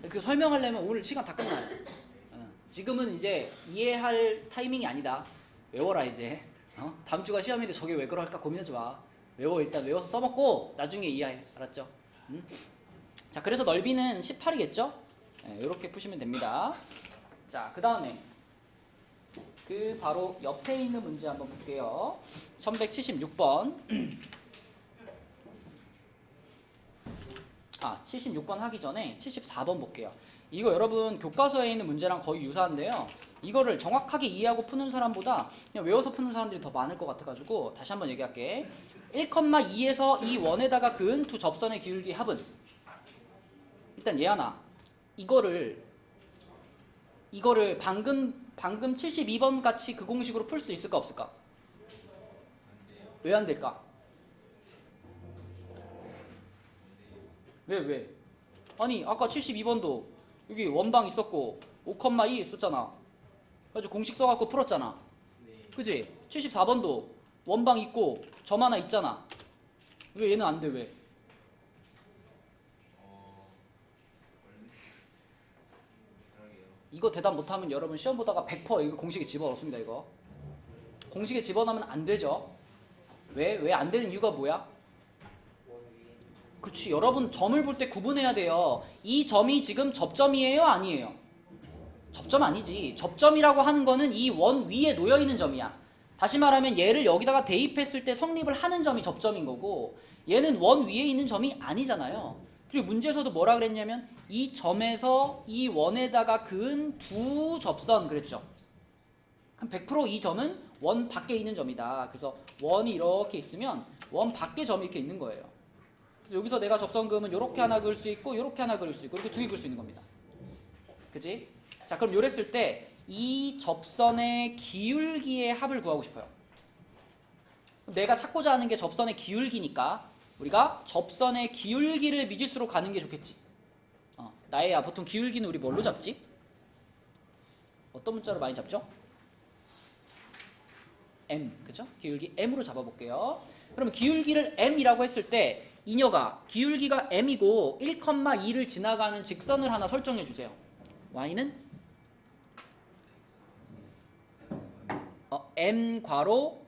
돼? 그 설명하려면 오늘 시간 다 끝나요. 지금은 이제 이해할 타이밍이 아니다. 외워라 이제. 다음 주가 시험인데 저게 왜 그럴까 고민하지 마. 외워. 일단 외워서 써먹고 나중에 이해해. 알았죠? 자 그래서 넓이는 18이겠죠? 네, 이렇게 푸시면 됩니다. 자 그 다음에 그 바로 옆에 있는 문제 한번 볼게요. 1176번. 76번 하기 전에 74번 볼게요. 이거 여러분 교과서에 있는 문제랑 거의 유사한데요. 이거를 정확하게 이해하고 푸는 사람보다 그냥 외워서 푸는 사람들이 더 많을 것 같아가지고 다시 한번 얘기할게. 1,2에서 이 원에다가 그은 두 접선의 기울기 합은 일단 얘하나 이거를 방금 72번 같이 그 공식으로 풀 수 있을까 없을까? 왜 안 될까? 왜? 아니 아까 72번도 여기 원방 있었고 5,2 있었잖아. 그래서 공식 써갖고 풀었잖아. 그지? 74번도 원방 있고 점 하나 있잖아. 왜 얘는 안 돼? 왜? 이거 대답 못하면 여러분 시험 보다가 100% 이거 공식에 집어넣습니다. 이거 공식에 집어넣으면 안 되죠. 왜 안 되는 이유가 뭐야? 그렇지. 여러분 점을 볼 때 구분해야 돼요. 이 점이 지금 접점이에요? 아니에요? 접점 아니지. 접점이라고 하는 거는 이 원 위에 놓여있는 점이야. 다시 말하면 얘를 여기다가 대입했을 때 성립을 하는 점이 접점인 거고 얘는 원 위에 있는 점이 아니잖아요. 그리고 문제에서도 뭐라 그랬냐면 이 점에서 이 원에다가 그은 두 접선 그랬죠. 100% 이 점은 원 밖에 있는 점이다. 그래서 원이 이렇게 있으면 원 밖에 점이 이렇게 있는 거예요. 그래서 여기서 내가 접선 그으면 이렇게 하나 그을 수 있고 이렇게 하나 그릴 수 있고 이렇게 두 개 그릴 수 있는 겁니다. 그치? 자 그럼 요랬을 때 이 접선의 기울기의 합을 구하고 싶어요. 내가 찾고자 하는 게 접선의 기울기니까 우리가 접선의 기울기를 미지수로 가는 게 좋겠지. 나의 보통 기울기는 우리 뭘로 잡지? 어떤 문자로 많이 잡죠? m, 그죠? 기울기 m으로 잡아볼게요. 그러면 기울기를 m이라고 했을 때 이녀가 기울기가 m이고 1,2를 지나가는 직선을 하나 설정해 주세요. y는 m 괄호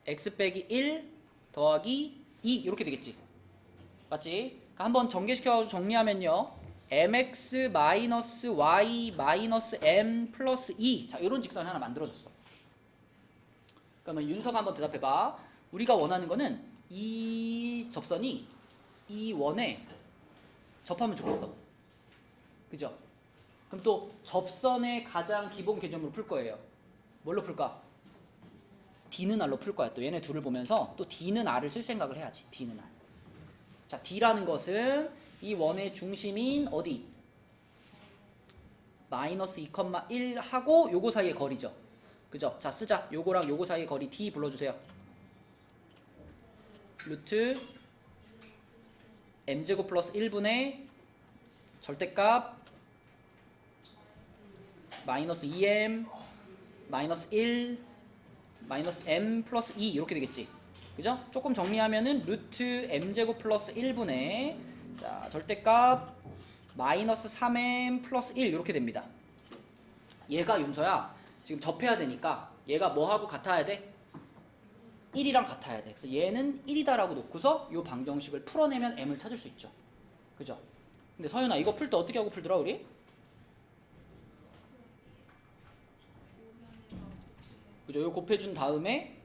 x 빼기 1 더하기 2 이렇게 되겠지. 맞지? 그러니까 한번 전개시켜 정리하면요. mx 마이너스 y 마이너스 m 플러스 2. 자, 이런 직선 하나 만들어줬어. 그러면 윤서가 한번 대답해봐. 우리가 원하는 거는 이 접선이 이 원에 접하면 좋겠어. 그죠? 그럼 또 접선의 가장 기본 개념으로 풀 거예요. 뭘로 풀까? D는 R로 풀 거야. 또 얘네 둘을 보면서 또 D는 R을 쓸 생각을 해야지. D는 R. 자, D라는 것은 이 원의 중심인 어디? 마이너스 2,1 하고 요거 사이의 거리죠. 그죠? 자, 쓰자. 요거랑 요거 사이의 거리 D 불러주세요. 루트 m제곱 플러스 1분의 절대값 마이너스 2m 마이너스 1 마이너스 m 플러스 2 이렇게 되겠지. 그죠? 조금 정리하면은 루트 m제곱 플러스 1분의 자 절대값 마이너스 3m 플러스 1 이렇게 됩니다. 얘가 윤서야 지금 접해야 되니까 얘가 뭐하고 같아야 돼? 1이랑 같아야 돼. 그래서 얘는 1이다라고 놓고서 이 방정식을 풀어내면 m을 찾을 수 있죠. 그죠? 근데 서윤아 이거 풀 때 어떻게 하고 풀더라 우리? 그죠? 이거 곱해준 다음에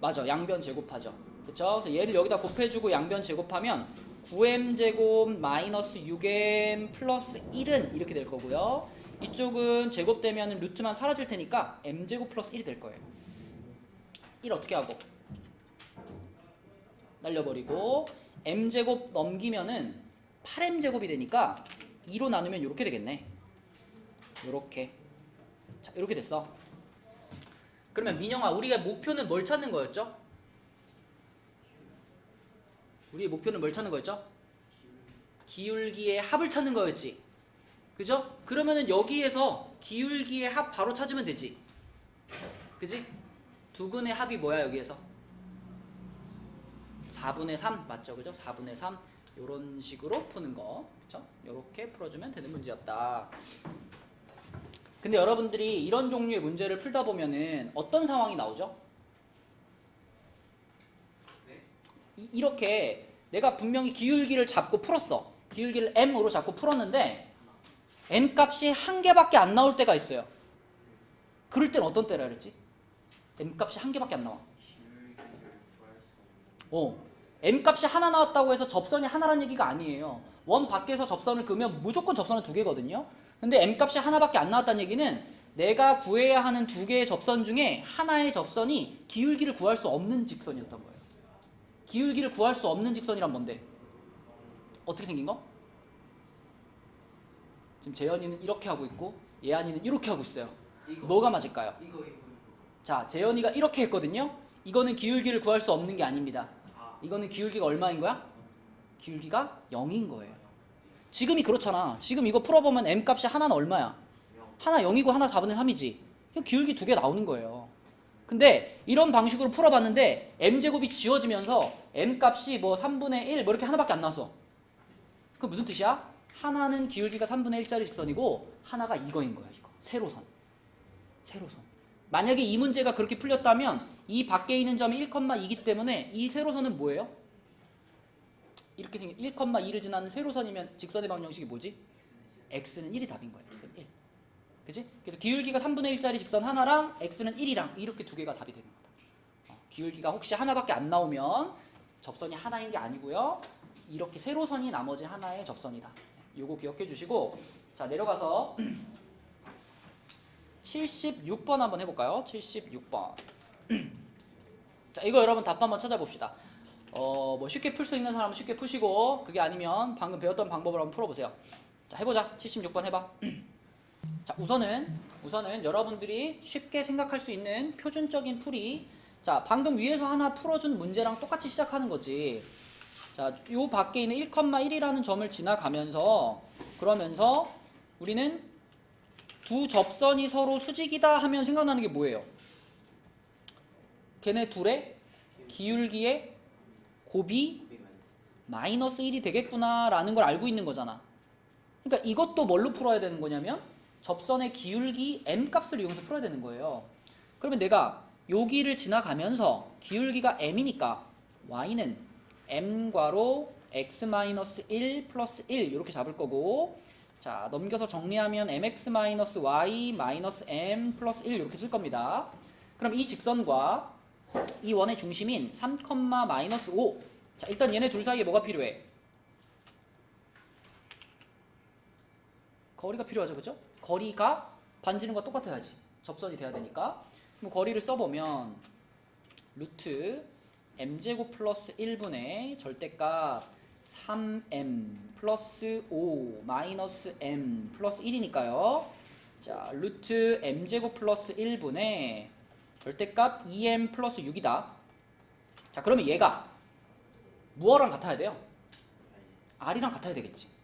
맞아 양변 제곱하죠. 그쵸? 그래서 얘를 여기다 곱해주고 양변 제곱하면 9m 제곱 마이너스 6m 플러스 1은 이렇게 될 거고요. 이쪽은 제곱되면 루트만 사라질 테니까 m 제곱 플러스 1이 될 거예요. 1 어떻게 하고 날려버리고 m 제곱 넘기면은 8m 제곱이 되니까 2로 나누면 이렇게 되겠네. 이렇게 자 이렇게 됐어. 그러면 민영아 우리가 목표는 뭘 찾는 거였죠? 우리의 목표는 뭘 찾는 거였죠? 기울기의 합을 찾는 거였지. 그죠? 그러면은 여기에서 기울기의 합 바로 찾으면 되지. 그지? 두근의 합이 뭐야 여기에서? 4분의 3 맞죠? 그죠? 4분의 3 이런 식으로 푸는 거. 그죠? 이렇게 풀어주면 되는 문제였다. 근데 여러분들이 이런 종류의 문제를 풀다 보면은 어떤 상황이 나오죠? 네? 이렇게 내가 분명히 기울기를 잡고 풀었어. 기울기를 m으로 잡고 풀었는데 m 값이 한 개밖에 안 나올 때가 있어요. 그럴 땐 어떤 때라 그랬지? m 값이 한 개밖에 안 나와. m 값이 하나 나왔다고 해서 접선이 하나란 얘기가 아니에요. 원 밖에서 접선을 그으면 무조건 접선은 두 개거든요. 근데 m 값이 하나밖에 안 나왔다는 얘기는 내가 구해야 하는 두 개의 접선 중에 하나의 접선이 기울기를 구할 수 없는 직선이었던 거예요. 기울기를 구할 수 없는 직선이란 뭔데? 어떻게 생긴 거? 지금 재현이는 이렇게 하고 있고 예안이는 이렇게 하고 있어요. 뭐가 맞을까요? 이거. 자, 재현이가 이렇게 했거든요. 이거는 기울기를 구할 수 없는 게 아닙니다. 아, 이거는 기울기가 얼마인 거야? 기울기가 0인 거예요. 지금이 그렇잖아. 지금 이거 풀어보면 m 값이 하나는 얼마야? 하나 0이고 하나 4분의 3이지. 기울기 두 개 나오는 거예요. 근데 이런 방식으로 풀어봤는데 m제곱이 지워지면서 m 값이 뭐 3분의 1 뭐 이렇게 하나밖에 안 나왔어. 그 무슨 뜻이야? 하나는 기울기가 3분의 1짜리 직선이고 하나가 이거인 거야. 이거 세로선. 세로선. 만약에 이 문제가 그렇게 풀렸다면 이 밖에 있는 점이 1,2이기 때문에 이 세로선은 뭐예요? 이렇게 생긴 1,2를 지나는 세로선이면 직선의 방정식이 뭐지? x는 1이 답인 거야. x는 1. 그치? 그래서 기울기가 3분의 1짜리 직선 하나랑 x는 1이랑 이렇게 두 개가 답이 되는 거다. 기울기가 혹시 하나밖에 안 나오면 접선이 하나인 게 아니고요. 이렇게 세로선이 나머지 하나의 접선이다. 요거 기억해 주시고 자 내려가서 76번 한번 해볼까요? 76번. 자 이거 여러분 답 한번 찾아봅시다. 뭐 쉽게 풀 수 있는 사람은 쉽게 푸시고 그게 아니면 방금 배웠던 방법을 한번 풀어보세요. 자 해보자. 76번 해봐. 자, 우선은 여러분들이 쉽게 생각할 수 있는 표준적인 풀이, 자, 방금 위에서 하나 풀어준 문제랑 똑같이 시작하는 거지. 자, 요 밖에 있는 1,1이라는 점을 지나가면서, 그러면서 우리는 두 접선이 서로 수직이다 하면 생각나는 게 뭐예요? 걔네 둘의 기울기의 곱이 마이너스 1이 되겠구나 라는 걸 알고 있는 거잖아. 그러니까 이것도 뭘로 풀어야 되는 거냐면 접선의 기울기 m 값을 이용해서 풀어야 되는 거예요. 그러면 내가 여기를 지나가면서 기울기가 m이니까 y는 m괄호 x-1 플러스 1 이렇게 잡을 거고, 자, 넘겨서 정리하면 mx-y-m 플러스 1 이렇게 쓸 겁니다. 그럼 이 직선과 이 원의 중심인 3, 마이너스 5. 자, 일단 얘네 둘 사이에 뭐가 필요해? 거리가 필요하죠, 그죠? 거리가 반지름과 똑같아야지. 접선이 돼야 되니까. 그럼 거리를 써보면 루트 m제곱 플러스 1분의 절대값 3m 플러스 5 마이너스 m 플러스 1이니까요. 자, 루트 m제곱 플러스 1분의 절대값 2m 플러스 6이다. 자, 그러면 얘가 무엇랑 같아야 돼요? r이랑 같아야 되겠지.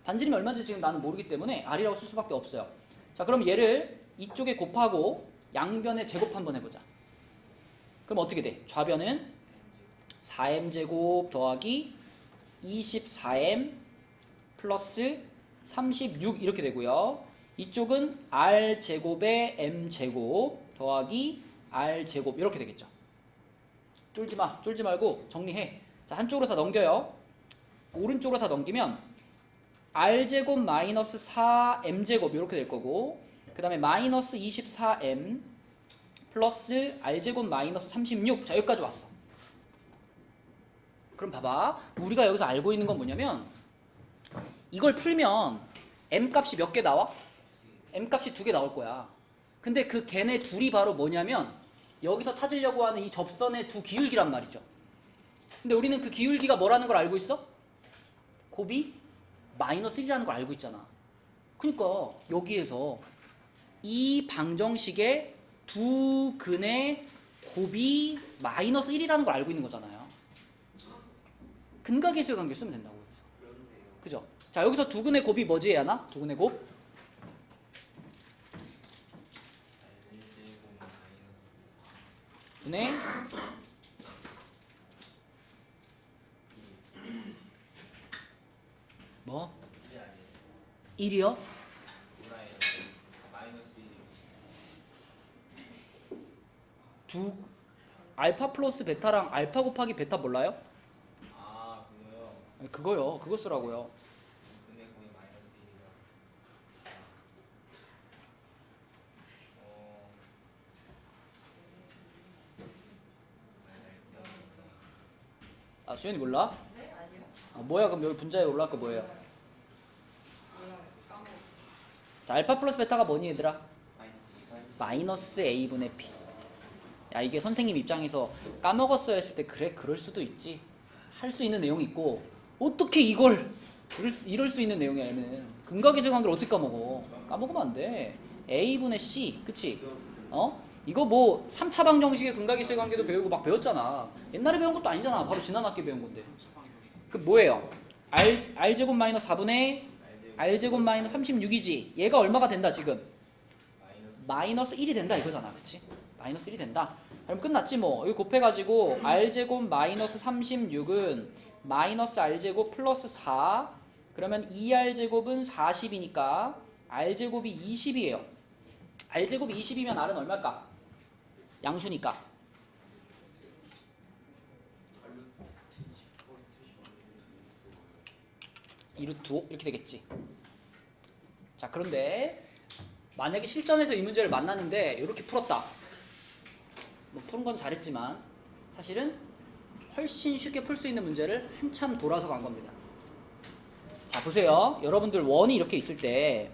반지름이 얼마인지 지금 나는 모르기 때문에 r이라고 쓸 수밖에 없어요. 자, 그럼 얘를 이쪽에 곱하고 양변에 제곱 한번 해보자. 그럼 어떻게 돼? 좌변은 4m제곱 더하기 24m 플러스 36 이렇게 되고요. 이쪽은 r제곱에 m제곱 더하기 r제곱 이렇게 되겠죠. 쫄지 말고 정리해. 자, 한쪽으로 다 넘겨요. 오른쪽으로 다 넘기면 r제곱 마이너스 4m제곱 이렇게 될 거고, 그 다음에 마이너스 24m 플러스 r제곱 마이너스 36. 자, 여기까지 왔어. 그럼 봐봐, 우리가 여기서 알고 있는 건 뭐냐면 이걸 풀면 m 값이 몇 개 나와? m 값이 2개 나올 거야. 근데 그 걔네 둘이 바로 뭐냐면 여기서 찾으려고 하는 이 접선의 두 기울기란 말이죠. 근데 우리는 그 기울기가 뭐라는 걸 알고 있어? 곱이 마이너스 1이라는 걸 알고 있잖아. 그러니까 여기에서 이 방정식의 두 근의 곱이 마이너스 1이라는 걸 알고 있는 거잖아요. 근각계수의 관계를 쓰면 된다고. 그죠? 자, 여기서 두 근의 곱이 뭐지, 얘나? 두 근의 곱? 분의 뭐? 1이요? 두 알파 플러스 베타랑 알파 곱하기 베타 몰라요? 아 그거요. 그거요. 그거 쓰라고요. 근데 거의 마이너스 1이다. 아, 수현이 몰라? 네? 아니요. 뭐야, 그럼 여기 분자에 올라갈 거 뭐예요? 몰라요. 까먹었어. 자, 알파 플러스 베타가 뭐니, 얘들아? 마이너스 마이너스 a분의 b. 야, 이게 선생님 입장에서 까먹었어야 했을 때 그래, 그럴 수도 있지. 할 수 있는 내용이 있고, 어떻게 이걸 이럴 수 있는 내용이야, 얘는. 근각계수의 관계를 어떻게 까먹어? 까먹으면 안 돼. a분의 c, 그치? 이거 뭐 3차 방정식의 근각계수의 관계도 배우고 막 배웠잖아. 옛날에 배운 것도 아니잖아. 바로 지난 학기에 배운 건데. 그 뭐예요? r제곱 마이너스 4분의 r제곱 마이너스 36이지. 얘가 얼마가 된다 지금? 마이너스 1이 된다 이거잖아. 그치? 마이너스 1이 된다. 그럼 끝났지 뭐. 여기 곱해가지고 r제곱 마이너스 36은 마이너스 r제곱 플러스 4. 그러면 2r제곱은 40이니까 r제곱이 20이에요. r제곱이 20이면 r은 얼마일까? 양수니까. 이루트 5 이렇게 되겠지. 자, 그런데 만약에 실전에서 이 문제를 만났는데 이렇게 풀었다. 뭐 푸는 건 잘했지만 사실은 훨씬 쉽게 풀 수 있는 문제를 한참 돌아서 간 겁니다. 자, 보세요. 여러분들 원이 이렇게 있을 때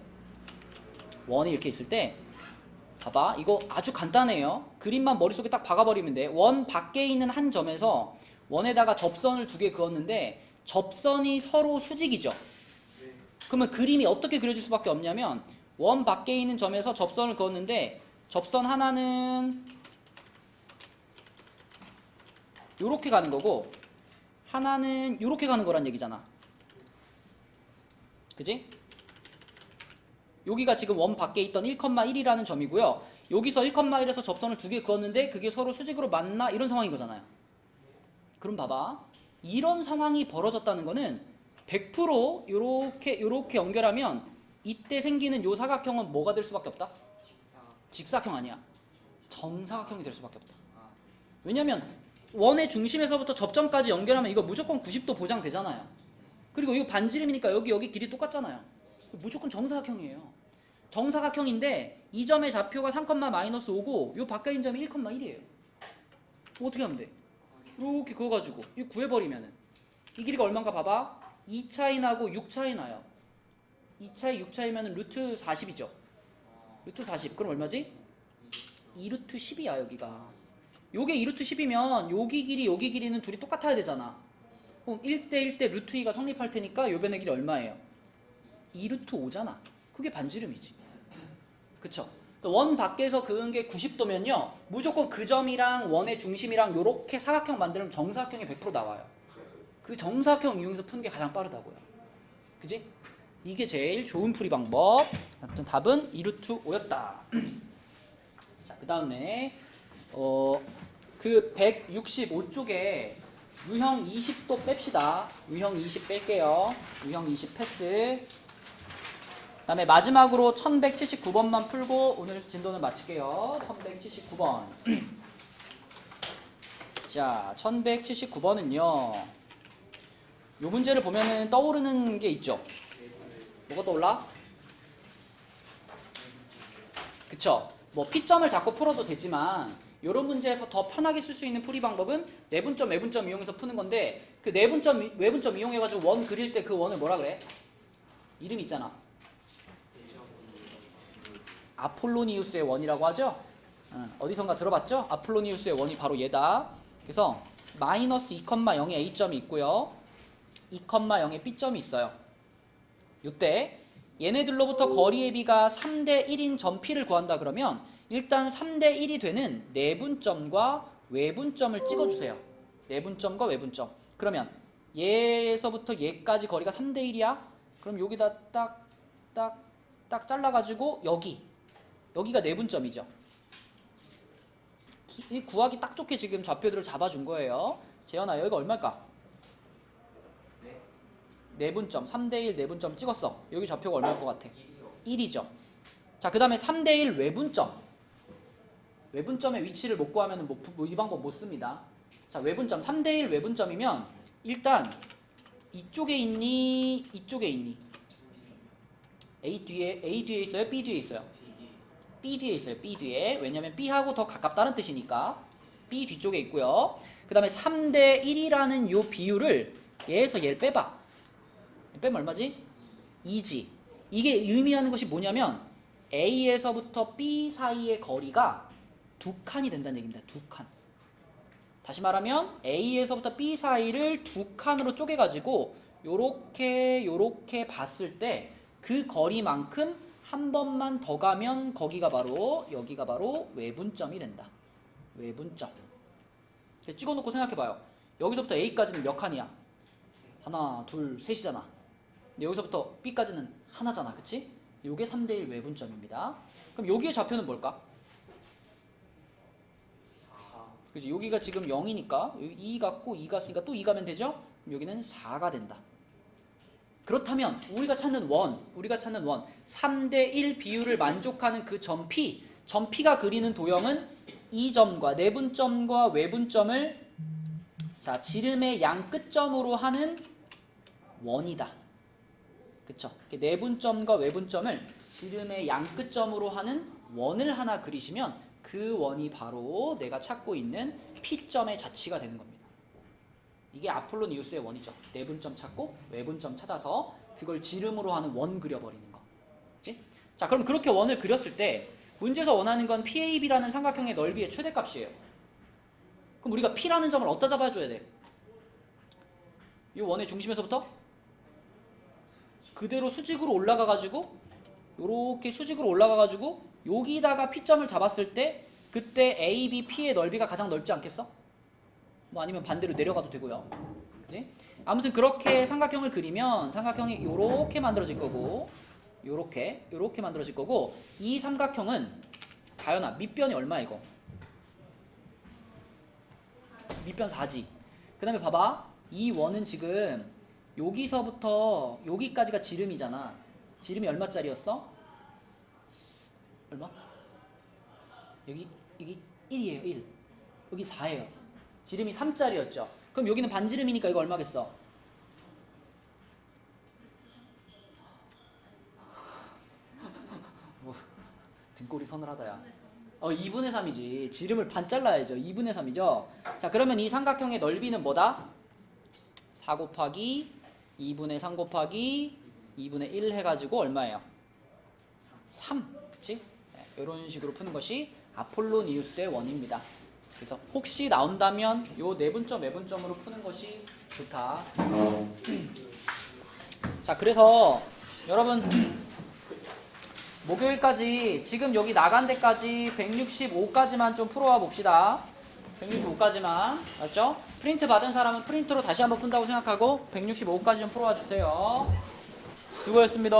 봐봐. 이거 아주 간단해요. 그림만 머릿속에 딱 박아버리면 돼. 원 밖에 있는 한 점에서 원에다가 접선을 2개 그었는데 접선이 서로 수직이죠. 그러면 그림이 어떻게 그려질 수밖에 없냐면 원 밖에 있는 점에서 접선을 그었는데 접선 하나는 요렇게 가는 거고 하나는 요렇게 가는 거란 얘기잖아. 그지? 여기가 지금 원 밖에 있던 1,1이라는 점이고요. 여기서 1,1에서 접선을 두 개 그었는데 그게 서로 수직으로 만나 이런 상황인 거잖아요. 그럼 봐봐. 이런 상황이 벌어졌다는 거는 100% 요렇게 연결하면 이때 생기는 요 사각형은 뭐가 될 수밖에 없다? 직사각형 아니야. 정사각형이 될 수밖에 없다. 왜냐면 원의 중심에서부터 접점까지 연결하면 이거 무조건 90도 보장되잖아요. 그리고 이거 반지름이니까 여기 길이 똑같잖아요. 무조건 정사각형이에요. 정사각형인데 이 점의 좌표가 3,-5고 요 밖에 있는 점이 1,1이에요. 어떻게 하면 돼? 이렇게 그어가지고 이거 구해버리면은 이 길이가 얼마인가 봐봐. 2 차이 나고 6 차이 나요. 2 차이 6 차이면은 루트 40이죠. 루트 40 그럼 얼마지? 2루트 10이야 여기가. 요게 2루트 10이면 여기 길이는 둘이 똑같아야 되잖아. 그럼 1대1대 루트 2가 성립할 테니까 요 변의 길이 얼마예요? 2루트 5잖아. 그게 반지름이지. 그쵸? 원 밖에서 그은 게 90도면요 무조건 그 점이랑 원의 중심이랑 요렇게 사각형 만들면 정사각형이 100% 나와요. 그 정사각형 이용해서 푸는 게 가장 빠르다고요. 그지? 이게 제일 좋은 풀이 방법. 아무튼 답은 2루트 5였다. 자, 그 다음에 그 165쪽에 유형 20도 뺍시다. 유형 20 뺄게요. 유형 20 패스. 그 다음에 마지막으로 1179번만 풀고 오늘 진도는 마칠게요. 1179번. 자, 1179번은요. 요 문제를 보면은 떠오르는 게 있죠. 뭐가 떠올라? 그쵸? 뭐 P점을 잡고 풀어도 되지만 이런 문제에서 더 편하게 쓸 수 있는 풀이 방법은 내분점, 외분점 이용해서 푸는 건데 그 내분점, 외분점 이용해가지고 원 그릴 때 그 원을 뭐라 그래? 이름 있잖아. 아폴로니우스의 원이라고 하죠? 어디선가 들어봤죠? 아폴로니우스의 원이 바로 얘다. 그래서 마이너스 2,0의 A점이 있고요. 2,0의 B점이 있어요. 이때 얘네들로부터 거리의 비가 3대 1인 점 P를 구한다 그러면 일단 3대 1이 되는 내분점과 외분점을 찍어주세요. 내분점과 외분점. 그러면 얘에서부터 얘까지 거리가 3대 1이야? 그럼 여기다 딱 잘라가지고 여기가 내분점이죠. 이 구하기 딱 좋게 지금 좌표들을 잡아준 거예요. 재현아 여기가 얼마일까? 내분점 3대1 내분점 찍었어. 여기 좌표가 얼마일 것 같아? 1이죠. 자, 그 다음에 3대1 외분점. 외분점의 위치를 못 구하면 이 방법 못 씁니다. 자, 외분점 3대1 외분점이면 일단 이쪽에 있니? 이쪽에 있니? A 뒤에 있어요? B 뒤에 있어요? B 뒤에 있어요. B 뒤에. 왜냐면 B하고 더 가깝다는 뜻이니까 B 뒤쪽에 있고요. 그 다음에 3대 1이라는 요 비율을 얘에서 얘를 빼봐. 빼면 얼마지? 2지. 이게 의미하는 것이 뭐냐면 A에서부터 B 사이의 거리가 2칸이 된다는 얘기입니다. 2칸. 다시 말하면 A에서부터 B 사이를 2칸으로 쪼개가지고 요렇게 봤을 때 그 거리만큼 한 번만 더 가면 여기가 바로 외분점이 된다. 외분점. 찍어놓고 생각해봐요. 여기서부터 A까지는 몇 칸이야? 하나, 둘, 셋이잖아. 근데 여기서부터 B까지는 하나잖아. 그치? 요게 3대1 외분점입니다. 그럼 여기의 좌표는 뭘까? 그치? 여기가 지금 0이니까 2 갔고 2 갔으니까 또 2 가면 되죠? 그럼 여기는 4가 된다. 그렇다면 우리가 찾는 원 3대1 비율을 만족하는 그 점 P가 그리는 도형은 이 점과 내분점과 외분점을 자 지름의 양 끝점으로 하는 원이다. 그쵸? 내분점과 외분점을 지름의 양 끝점으로 하는 원을 하나 그리시면 그 원이 바로 내가 찾고 있는 P점의 자취가 되는 겁니다. 이게 아폴로니우스의 원이죠. 내분점 찾고 외분점 찾아서 그걸 지름으로 하는 원 그려버리는 거. 그치? 자, 그럼 그렇게 원을 그렸을 때 문제에서 원하는 건 PAB라는 삼각형의 넓이의 최대값이에요. 그럼 우리가 P라는 점을 어디다 잡아줘야 돼? 이 원의 중심에서부터 그대로 수직으로 올라가가지고 요렇게 수직으로 올라가가지고 여기다가 P점을 잡았을 때 그때 A, B, P의 넓이가 가장 넓지 않겠어? 뭐 아니면 반대로 내려가도 되고요. 그지? 아무튼 그렇게 삼각형을 그리면 삼각형이 요렇게 만들어질 거고 요렇게 만들어질 거고 이 삼각형은 다현아 밑변이 얼마야 이거? 밑변 4지. 그 다음에 봐봐. 이 원은 지금 여기서부터 여기까지가 지름이잖아. 지름이 얼마짜리였어? 얼마? 여기 1이에요 1. 여기 4예요. 지름이 3짜리였죠. 그럼 여기는 반지름이니까 이거 얼마겠어? 뭐 등골이 서늘하다야. 2분의 3이지. 지름을 반 잘라야죠. 2분의 3이죠. 자, 그러면 이 삼각형의 넓이는 뭐다? 4 곱하기 2분의 3 곱하기 2분의 1 해가지고 얼마예요? 3. 그치? 네, 이런 식으로 푸는 것이 아폴로니우스의 원입니다. 그래서 혹시 나온다면 요 내분점, 외분점으로 푸는 것이 좋다. 자, 그래서 여러분 목요일까지 지금 여기 나간 데까지 165까지만 좀 풀어와 봅시다. 165까지만. 알았죠? 프린트 받은 사람은 프린트로 다시 한번 푼다고 생각하고 165까지 좀 풀어와 주세요. 수고했습니다.